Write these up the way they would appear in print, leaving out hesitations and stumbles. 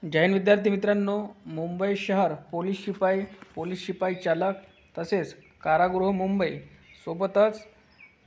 जय हिंद विद्यार्थी मित्रांनो, मुंबई शहर पोलीस शिपाई चालक तसेच कारागृह मुंबई सोबतच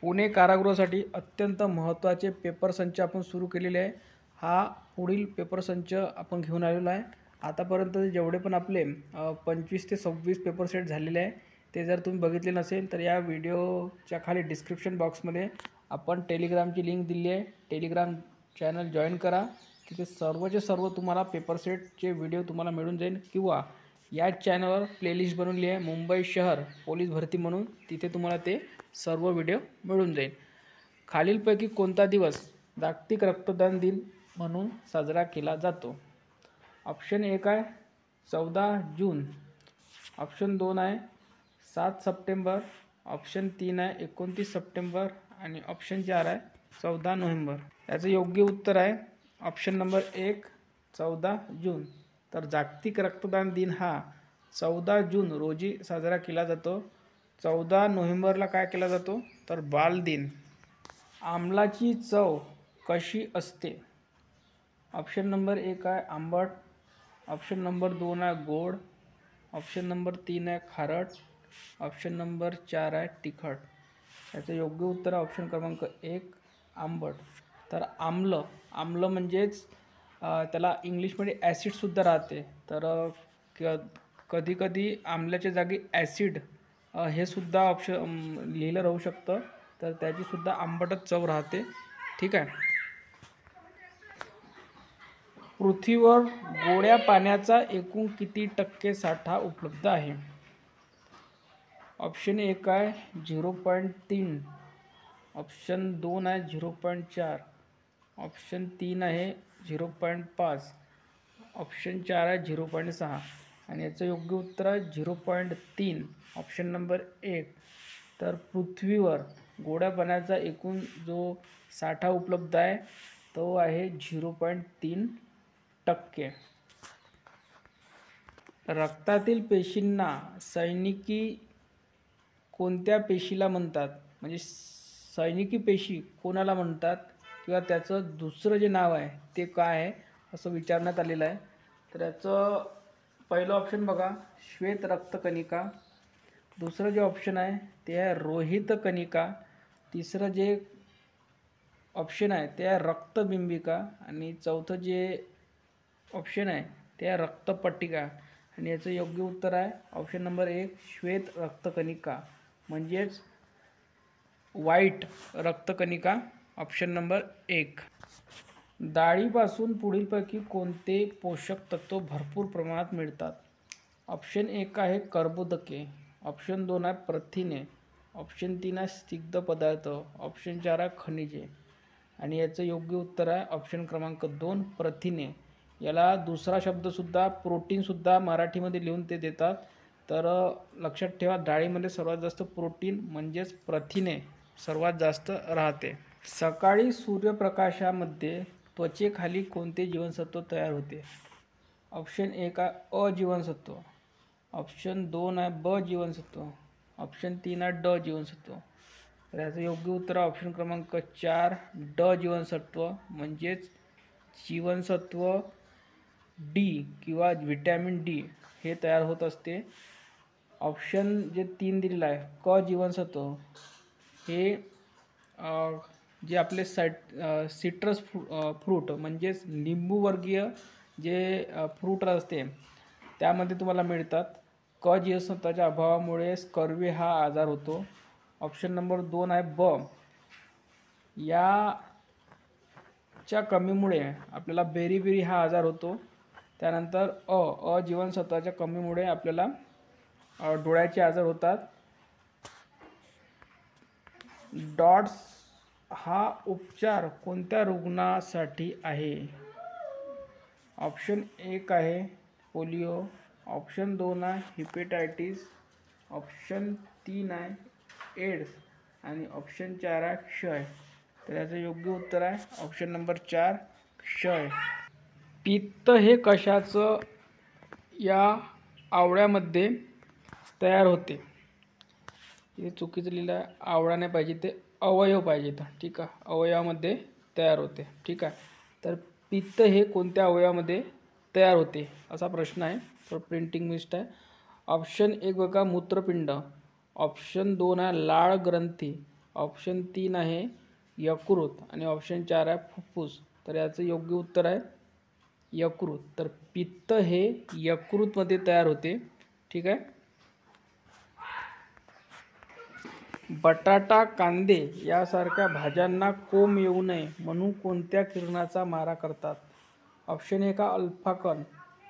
पुणे कारागृहासाठी अत्यंत महत्त्वाचे पेपर संच आपण सुरू केलेले आहे। हा पुढील पेपर संच आपण घेऊन आलेलो आहे। आतापर्यंत जेवढे पण आपले 25 ते 26 पेपर सेट झालेले आहे ते जर तुम्ही बघितले नसेल तर या व्हिडिओच्या खाली डिस्क्रिप्शन बॉक्समध्ये आपण टेलिग्रामची लिंक दिली आहे। टेलिग्राम चॅनल जॉईन करा, तिथे सर्वचे सर्व तुम्हाला पेपर सेटचे व्हिडिओ तुम्हाला मिळून जाईल। किंवा या चॅनलवर प्लेलिस्ट बनवली आहे मुंबई शहर पोलीस भरती म्हणून, तिथे तुम्हाला ते सर्व व्हिडिओ मिळून जाईल। खालीलपैकी कोणता दिवस जागतिक रक्तदान दिन म्हणून साजरा केला जातो? ऑप्शन 1 आहे 14 जून, ऑप्शन 2 आहे 7 सप्टेंबर, ऑप्शन 3 आहे 29 सप्टेंबर आणि ऑप्शन 4 आहे 14 नोव्हेंबर। याचं योग्य उत्तर आहे ऑप्शन नंबर 1 14 जून। तर जागतिक रक्तदान दिन हा 14 जून रोजी साजरा केला जातो। 14 नोव्हेंबरला काय केला जातो तर बाल दिन। आमलाची चव कशी असते? ऑप्शन नंबर 1 आहे आंबट, ऑप्शन नंबर 2 आहे गोड, ऑप्शन नंबर 3 आहे खारट, ऑप्शन नंबर 4 आहे तिखट। याचं योग्य उत्तर आहे ऑप्शन क्रमांक 1 आंबट। तर आम्ल म्हणजेच त्याला इंग्लिशमध्ये ॲसिडसुद्धा राहते। तर कधी कधी आम्ल्याच्या जागी ॲसिड हे सुद्धा ऑप्शन लिहिलं राहू शकतं, तर त्याचीसुद्धा आंबटच चव राहते। ठीक आहे। पृथ्वीवर गोड्या पाण्याचा एकूण किती टक्के साठा उपलब्ध आहे? ऑप्शन 1 आहे 0.3, ऑप्शन 2 आहे 0.4, ऑप्शन 3 आहे 0.5, ऑप्शन 4 आहे 0.6 आणि याचं योग्य उत्तर आहे 0.3 ऑप्शन नंबर 1। तर पृथ्वीवर गोड्या पाण्याचा एकूण जो साठा उपलब्ध आहे तो आहे 0.3 टक्के। रक्तातील पेशींना सैनिकी कोणत्या पेशीला म्हणतात? म्हणजे सैनिकी पेशी कोणाला म्हणतात किंवा त्याचं दुसरं जे नाव आहे ते काय आहे असं विचारण्यात आलेलं आहे। तर याचं पहिलं ऑप्शन बघा श्वेत रक्तकणिका, दुसरं जे ऑप्शन आहे ते आहे रोहित कणिका, तिसरं जे ऑप्शन आहे ते आहे रक्तबिंबिका आणि चौथं जे ऑप्शन आहे ते आहे रक्तपट्टिका। आणि याचं योग्य उत्तर आहे ऑप्शन नंबर 1 श्वेत रक्तकणिका म्हणजेच व्हाईट रक्तकणिका, ऑप्शन नंबर 1। डाळीपासून पुढीलपैकी कोणते पोषक तत्व भरपूर प्रमाणात मिळतात? ऑप्शन 1 आहे कर्बोदके, ऑप्शन 2 आहे प्रथिने, ऑप्शन 3 आहे स्निग्ध पदार्थ, ऑप्शन 4 आहे खनिजे आणि याचं योग्य उत्तर आहे ऑप्शन क्रमांक 2 प्रथिने। याला दुसरा शब्दसुद्धा प्रोटीनसुद्धा मराठीमध्ये लिहून ते देतात। तर लक्षात ठेवा डाळीमध्ये सर्वात जास्त प्रोटीन म्हणजेच प्रथिने सर्वात जास्त राहते। सकाळी सूर्यप्रकाशामध्ये त्वचेखाली कोणते जीवनसत्व तयार होते? ऑप्शन 1 आहे अ जीवनसत्व, ऑप्शन 2 आहे ब जीवनसत्व, ऑप्शन 3 आहे ड जीवनसत्व। तर याचं योग्य उत्तर आहे ऑप्शन क्रमांक 4 ड जीवनसत्व म्हणजेच जीवनसत्व डी किंवा व्हिटॅमिन डी हे तयार होत असते। ऑप्शन जे 3 दिलेलं आहे क जीवनसत्व हे जे आपले सिट्रस फ्रूट म्हणजेच लिंबूवर्गीय जे फ्रूट असते त्यामध्ये तुम्हाला मिळतात। क जीवनसत्वाच्या अभावामुळे स्कर्वी हा आजार होतो। ऑप्शन नंबर 2 आहे ब, याच्या कमीमुळे आपल्याला बेरीबेरी हा आजार होतो। त्यानंतर अ जीवनसत्वाच्या कमीमुळे आपल्याला डोळ्याचे आजार होतात। डॉट्स हा उपचार कोणत्या रुग्णासाठी आहे? ऑप्शन 1 आहे पोलिओ, ऑप्शन 2 आहे हिपॅटायटिस, ऑप्शन 3 आहे एड्स आणि ऑप्शन 4 आहे क्षय। तर याचं योग्य उत्तर आहे ऑप्शन नंबर 4 क्षय। पित्त हे कशाचं या आवळ्यामध्ये तयार होते? हे चुकीचं लिहिलं आहे, आवळा नाही पाहिजे, ते अवयव पाहिजे तर ठीक आहे, अवयवामध्ये तयार होते। ठीक आहे। तर पित्त हे कोणत्या अवयवामध्ये तयार होते असा प्रश्न आहे, तर प्रिंटिंग मिस्ट आहे. ऑप्शन 1 बघा मूत्रपिंड, ऑप्शन 2 आहे लाळ ग्रंथी, ऑप्शन 3 आहे यकृत आणि ऑप्शन 4 आहे फुफ्फुस. तर याचं योग्य उत्तर आहे यकृत. तर पित्त हे यकृतमध्ये तयार होते. ठीक आहे. बटाटा, कांदे यासारख्या भाज्यांना कोंब येऊ नये म्हणून कोणत्या किरणाचा मारा करतात? ऑप्शन 1 आहे अल्फा कण,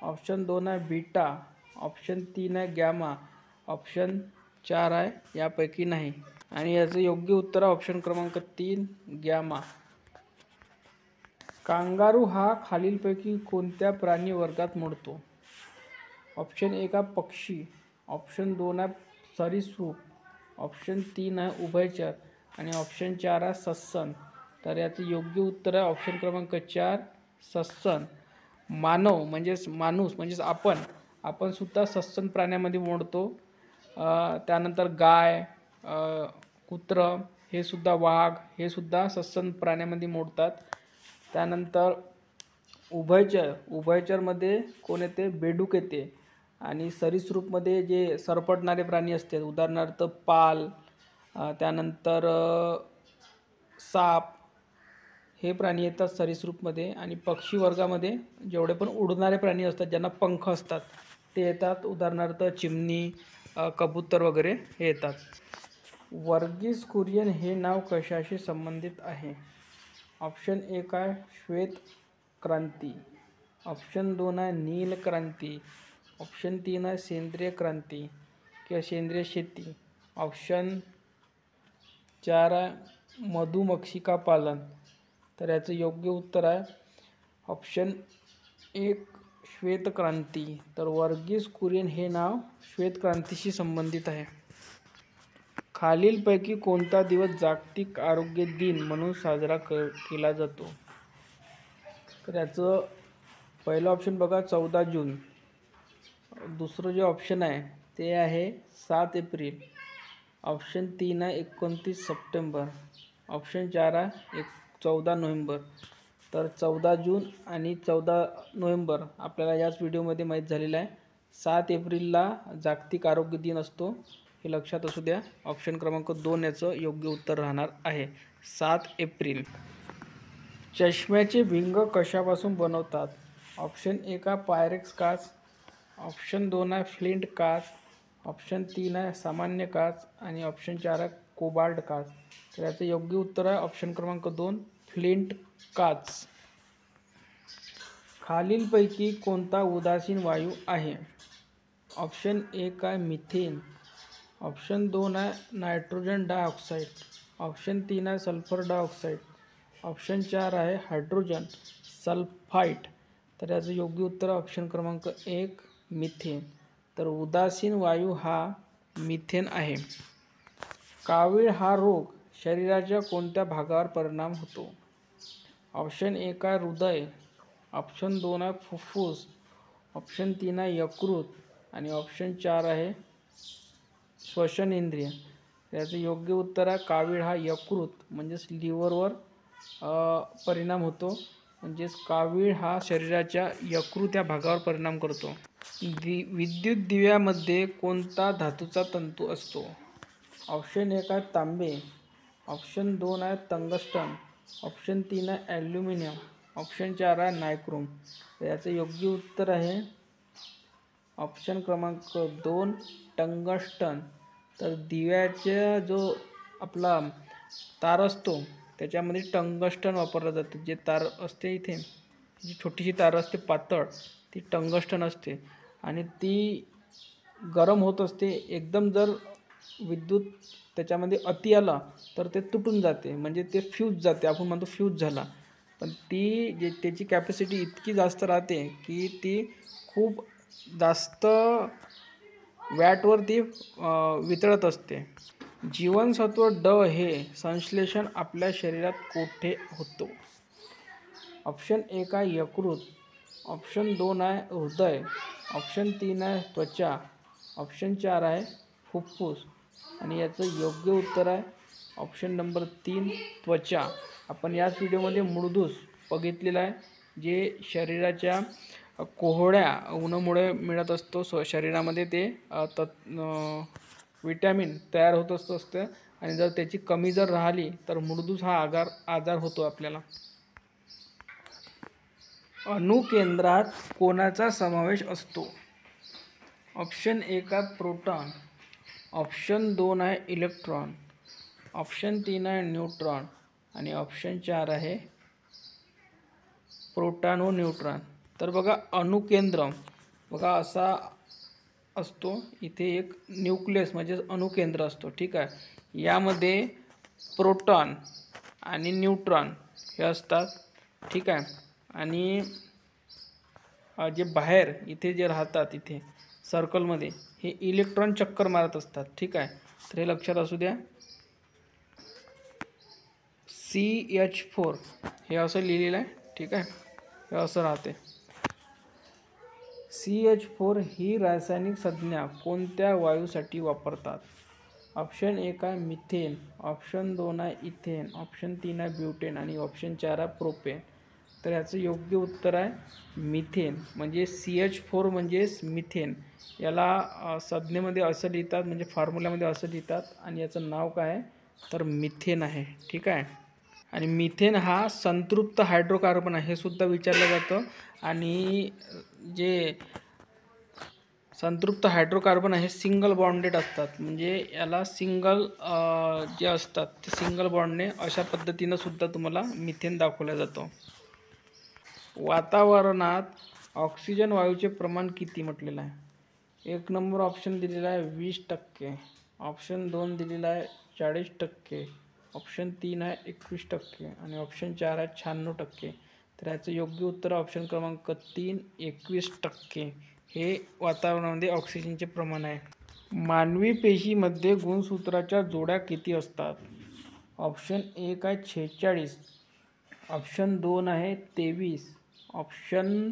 ऑप्शन 2 आहे बीटा, ऑप्शन 3 आहे गॅमा, ऑप्शन 4 आहे यापैकी नाही. आणि याचं योग्य उत्तर आहे ऑप्शन क्रमांक 3 गॅमा. कांगारू हा खालीलपैकी कोणत्या प्राणी वर्गात मोडतो? ऑप्शन 1 आहे पक्षी, ऑप्शन 2 आहे सरीसृप, ऑप्शन 3 आहे उभयचर आणि ऑप्शन 4 आहे सस्तन. तर याचं योग्य उत्तर आहे ऑप्शन क्रमांक 4 सस्तन. मानव म्हणजेच माणूस म्हणजेच आपण सुद्धा सस्तन प्राण्यामध्ये मोडतो. त्यानंतर गाय, कुत्रं हे सुद्धा, वाघ हे सुद्धा सस्तन प्राण्यामध्ये मोडतात. त्यानंतर उभयचरमध्ये कोण येते? बेडूक येते. आणि सरीसृपमध्ये जे सरपटणारे प्राणी असतात, उदाहरणार्थ पाल, त्यानंतर साप हे प्राणी येतात सरीसृपमध्ये. आणि पक्षी वर्गामध्ये जेवढे पण उडणारे प्राणी असतात ज्यांना पंख असतात ते येतात, उदाहरणार्थ चिमणी, कबूतर वगैरे हे येतात. वर्गीस कुरियन हे नाव कशाशी संबंधित आहे? ऑप्शन 1 आहे श्वेत क्रांती, ऑप्शन 2 आहे नील क्रांती, ऑप्शन 3 आहे सेंद्रिय क्रांती किंवा सेंद्रिय शेती, ऑप्शन 4 आहे मधुमक्षिका पालन. तर याचं योग्य उत्तर आहे ऑप्शन 1 श्वेत क्रांती. तर वर्गीस कुरियन हे नाव श्वेत क्रांतीशी संबंधित आहे. खालीलपैकी कोणता दिवस जागतिक आरोग्य दिन म्हणून साजरा केला जातो? तर याचं पहिलं ऑप्शन बघा 14 जून, दुसरं जे ऑप्शन आहे ते आहे 7 एप्रिल, ऑप्शन 3 आहे 29 सप्टेंबर, ऑप्शन 4 आहे 14 नोव्हेंबर. तर 14 जून आणि 14 नोव्हेंबर आपल्याला याच व्हिडिओमध्ये माहीत झालेलं आहे. 7 एप्रिलला जागतिक आरोग्य दिन असतो, हे लक्षात असू द्या. ऑप्शन क्रमांक 2 याचं योग्य उत्तर राहणार आहे 7 एप्रिल. चष्म्याचे भिंग कशापासून बनवतात? ऑप्शन 1 आहे पायरेक्स काच, ऑप्शन 2 आहे फ्लिंट काच, ऑप्शन 3 आहे सामान्य काच आणि ऑप्शन 4 आहे कोबाल्ट काच. तर याचं योग्य उत्तर आहे ऑप्शन क्रमांक 2 फ्लिंट काच. खालीलपैकी कोणता उदासीन वायू आहे? ऑप्शन 1 आहे मिथेन, ऑप्शन 2 आहे नायट्रोजन डायऑक्साईड, ऑप्शन 3 आहे सल्फर डायऑक्साईड, ऑप्शन 4 आहे हायड्रोजन सल्फाइड. तर याचं योग्य उत्तर ऑप्शन क्रमांक 1 मिथेन. तर उदासीन वायू हा मिथेन आहे. कावीळ हा रोग शरीराच्या कोणत्या भागावर परिणाम होतो? ऑप्शन 1 आहे हृदय, ऑप्शन 2 आहे फुफ्फुस, ऑप्शन 3 आहे यकृत आणि ऑप्शन 4 आहे श्वसन इंद्रिय. याचं योग्य उत्तर आहे कावीळ हा यकृत म्हणजेच लिव्हरवर परिणाम होतो. म्हणजेच कावीळ हा शरीराच्या यकृत या भागावर परिणाम करतो. विद्युत दिव्यामध्ये कोणता धातूचा तंतू असतो? ऑप्शन 1 आहे तांबे, ऑप्शन 2 आहे टंगस्टन, ऑप्शन 3 आहे ॲल्युमिनियम, ऑप्शन 4 आहे नायक्रोम. याचं योग्य उत्तर आहे ऑप्शन क्रमांक 2 टंगस्टन. तर दिव्याचा जो आपला तार असतो त्याच्यामध्ये टंगस्टन वापरलं जातं. जे तार असते इथे जी छोटीशी तार असते पातळ ती टंगस्टन असते आणि ती गरम होत असते. एकदम जर विद्युत त्याच्यामध्ये अति आला तर ते तुटून जाते, म्हणजे ते फ्यूज जाते, आपण म्हणतो फ्यूज झाला. पण ती त्याची कॅपॅसिटी इतकी जास्त राहते की ती खूप जास्त वॅटवर ती वितळत असते. जीवनसत्व ड हे संश्लेषण आपल्या शरीरात कोठे होतो? ऑप्शन 1 आहे यकृत, ऑप्शन 2 आहे हृदय, ऑप्शन 3 आहे त्वचा, ऑप्शन 4 आहे फुफ्फुस आणि याचं योग्य उत्तर आहे ऑप्शन नंबर 3 त्वचा. आपण याच व्हिडिओमध्ये मूळदूस बघितलेला आहे, जे शरीराच्या कोहळ्या उन्हामुळे मिळत असतो शरीरामध्ये ते विटॅमिन तयार होत असतं आणि जर त्याची कमी जर राहिली तर मुळदूस हा आजार होतो आपल्याला. अणुकेंद्रात कोणाचा समावेश असतो? ऑप्शन 1 आहे प्रोटॉन, ऑप्शन 2 आहे इलेक्ट्रॉन, ऑप्शन 3 आहे न्यूट्रॉन आणि ऑप्शन 4 आहे प्रोटॉन व न्यूट्रॉन. तर बघा अणुकेंद्र बघा असा असतो, इथे एक न्यूक्लियस म्हणजे अणुकेंद्र असतो. ठीक आहे, यामध्ये प्रोटॉन आणि न्यूट्रॉन हे असतात. ठीक आहे, आणि जे बाहेर इथे जे राहतात इथे सर्कलमध्ये हे इलेक्ट्रॉन चक्कर मारत असतात. ठीक आहे, तर हे लक्षात असू द्या. CH4 हे असं लिहिलेलं आहे. ठीक आहे, हे असं राहते. CH4 ही रासायनिक संज्ञा कोणत्या वायूसाठी वापरतात? ऑप्शन 1 आहे मिथेन, ऑप्शन 2 आहे इथेन, ऑप्शन 3 आहे ब्युटेन आणि ऑप्शन 4 आहे प्रोपेन. तर याचं योग्य उत्तर आहे मिथेन. म्हणजे CH4 म्हणजेच मिथेन. याला संज्ञेमध्ये असं लिहितात, म्हणजे फॉर्म्युल्यामध्ये असं लिहितात आणि याचं नाव काय आहे तर मिथेन आहे. ठीक आहे, आणि मिथेन हा संतृप्त हायड्रोकार्बन आहे हे सुद्धा विचारलं जातं. आणि जे संतृप्त हायड्रोकार्बन आहे सिंगल बॉन्डेड असतात, म्हणजे याला सिंगल जे असतात ते सिंगल बॉन्डने अशा पद्धतीनं सुद्धा तुम्हाला मिथेन दाखवलं जातं. वातावरणात ऑक्सिजन वायूचे प्रमाण किती म्हटलेलं आहे? 1 नंबर ऑप्शन दिलेला आहे 20%, ऑप्शन 2 दिलेला आहे 40%, ऑप्शन 3 आहे 21% आणि ऑप्शन 4 आहे 96%. तर याचं योग्य उत्तर ऑप्शन क्रमांक 3 21% हे वातावरणामध्ये ऑक्सिजनचे प्रमाण आहे. मानवी पेशीमध्ये गुणसूत्राच्या जोड्या किती असतात? ऑप्शन 1 आहे 46, ऑप्शन 2 आहे 23, ऑप्शन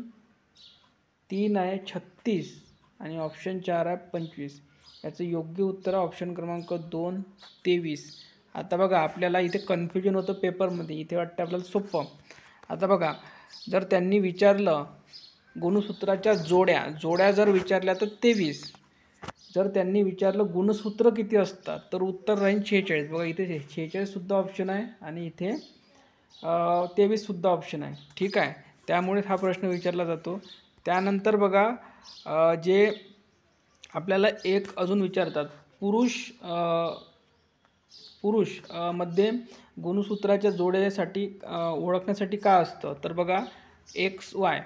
3 आहे 36 आणि ऑप्शन 4 आहे 25. याचं योग्य उत्तर आहे ऑप्शन क्रमांक 2 23. आता बघा आपल्याला इथे कन्फ्युजन होतं पेपरमध्ये, इथे वाटतं आपल्याला सोपं. आता बघा जर त्यांनी विचारलं गुणसूत्राच्या जोड्या जर विचारल्या तर 23. जर त्यांनी विचारलं गुणसूत्र किती असतात तर उत्तर राहील 46. बघा इथे 46 सुद्धा ऑप्शन आहे आणि इथे 23 सुद्धा ऑप्शन आहे. ठीक आहे, त्यामुळे हा प्रश्न विचारला जातो. त्यानंतर बघा जे आपल्याला एक अजून विचारतात पुरुष मध्ये गुणसूत्राच्या जोड्यासाठी ओळखण्यासाठी काय असतं तर बघा XY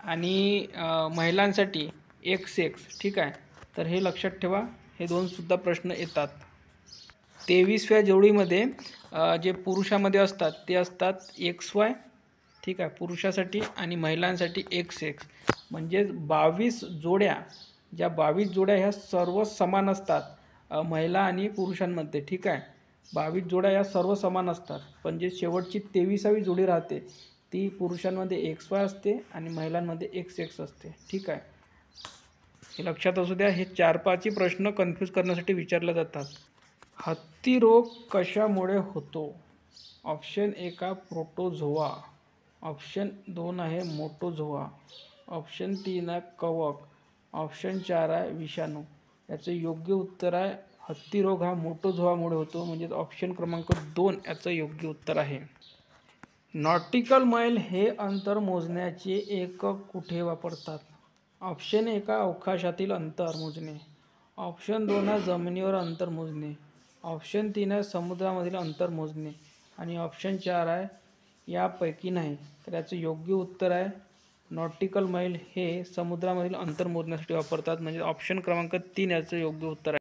आणि महिलांसाठी XX. ठीक आहे, तर हे लक्षात ठेवा, हे दोन सुद्धा प्रश्न येतात. 23व्या जोडीमध्ये जे पुरुषामध्ये असतात ते असतात XY. ठीक आहे, पुरुषासाठी आणि महिलांसाठी XX. म्हणजे 22 जोड्या, ज्या 22 जोड्या ह्या सर्व समान असतात महिला आणि पुरुषांमध्ये. ठीक आहे, 22 जोड्या या सर्व समान असतात, पण जे शेवटची 23वी जोडी राहते ती पुरुषांमध्ये XY असते आणि महिलांमध्ये XX असते. ठीक आहे, हे लक्षात असू द्या. हे 4-5 प्रश्न कन्फ्यूज करण्यासाठी विचारले जातात. हत्ती रोग कशामुळे होतो? ऑप्शन 1 आहे प्रोटोझोआ, ऑप्शन 2 आहे मोटोझोआ, ऑप्शन 3 आहे कवक, ऑप्शन 4 आहे विषाणू. याचं योग्य उत्तर आहे हत्ती रोग हा मोटोझोआमुळे होतो, म्हणजे ऑप्शन क्रमांक 2 याचं योग्य उत्तर आहे. नॉटिकल मैल हे अंतर मोजण्याचे एकक कुठे वापरतात? ऑप्शन 1 आहे अवकाशातील अंतर मोजणे, ऑप्शन 2 आहे जमिनीवर अंतर मोजणे, ऑप्शन 3 आहे समुद्रामधील अंतर मोजणे आणि ऑप्शन 4 आहे यापैकी नाही. तर याचं योग्य उत्तर आहे नॉटिकल मैल हे समुद्रामधील अंतर मोजण्यासाठी वापरतात, म्हणजे ऑप्शन क्रमांक 3 याचं योग्य उत्तर आहे.